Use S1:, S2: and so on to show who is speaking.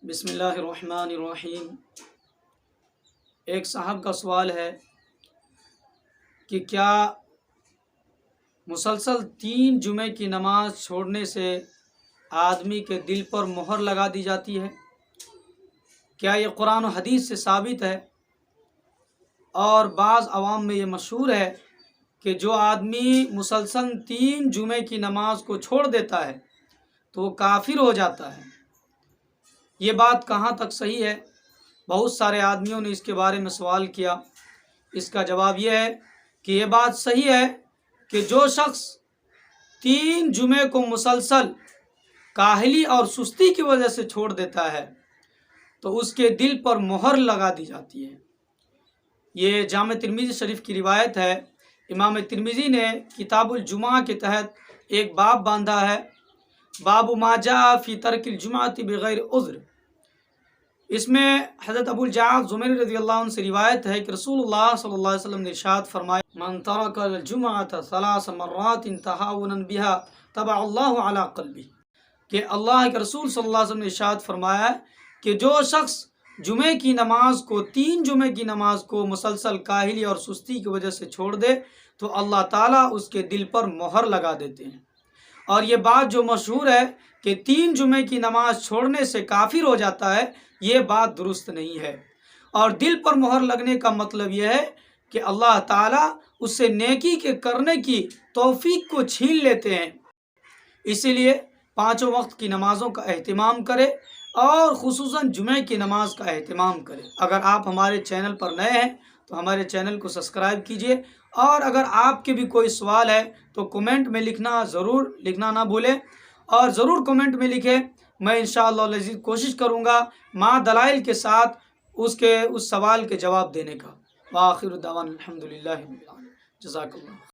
S1: بسم اللہ الرحمن الرحیم۔ ایک صاحب کا سوال ہے کہ کیا مسلسل 3 جمعے کی نماز چھوڑنے سے آدمی کے دل پر مہر لگا دی جاتی ہے؟ کیا یہ قرآن و حدیث سے ثابت ہے؟ اور بعض عوام میں یہ مشہور ہے کہ جو آدمی مسلسل 3 جمعے کی نماز کو چھوڑ دیتا ہے تو وہ کافر ہو جاتا ہے۔ یہ بات کہاں تک صحیح ہے؟ بہت سارے آدمیوں نے اس کے بارے میں سوال کیا۔ اس کا جواب یہ ہے کہ یہ بات صحیح ہے کہ جو شخص 3 جمعے کو مسلسل کاہلی اور سستی کی وجہ سے چھوڑ دیتا ہے تو اس کے دل پر مہر لگا دی جاتی ہے۔ یہ جامع ترمذی شریف کی روایت ہے۔ امام ترمذی نے کتاب الجمعہ کے تحت ایک باب باندھا ہے، باب ما جاء فی ترک الجمعۃ بغیر عذر۔ اس میں حضرت ابو الجعد زمری رضی اللہ عنہ سے روایت ہے کہ رسول اللہ صلی اللہ علیہ وسلم نے ارشاد فرمایا، من ترک الجمعۃ 3 مرات تہاونا بها طبع اللہ علی قلبہ، کہ اللہ کے رسول صلی اللہ علیہ وسلم نے ارشاد فرمایا کہ جو شخص جمعے کی نماز کو 3 جمعے کی نماز کو مسلسل کاہلی اور سستی کی وجہ سے چھوڑ دے تو اللہ تعالیٰ اس کے دل پر مہر لگا دیتے ہیں۔ اور یہ بات جو مشہور ہے کہ 3 جمعے کی نماز چھوڑنے سے کافر ہو جاتا ہے، یہ بات درست نہیں ہے۔ اور دل پر مہر لگنے کا مطلب یہ ہے کہ اللہ تعالیٰ اس سے نیکی کے کرنے کی توفیق کو چھین لیتے ہیں۔ اسی لیے 5 وقت کی نمازوں کا اہتمام کرے اور خصوصاً جمعے کی نماز کا اہتمام کرے۔ اگر آپ ہمارے چینل پر نئے ہیں تو ہمارے چینل کو سبسکرائب کیجئے، اور اگر آپ کے بھی کوئی سوال ہے تو کمنٹ میں لکھنا نہ بھولیں، اور ضرور کمنٹ میں لکھیں۔ میں انشاءاللہ العزیز کوشش کروں گا مع دلائل کے ساتھ اس سوال کے جواب دینے کا۔ وآخر دعوانا الحمدللہ رب العالمین۔ جزاک اللہ۔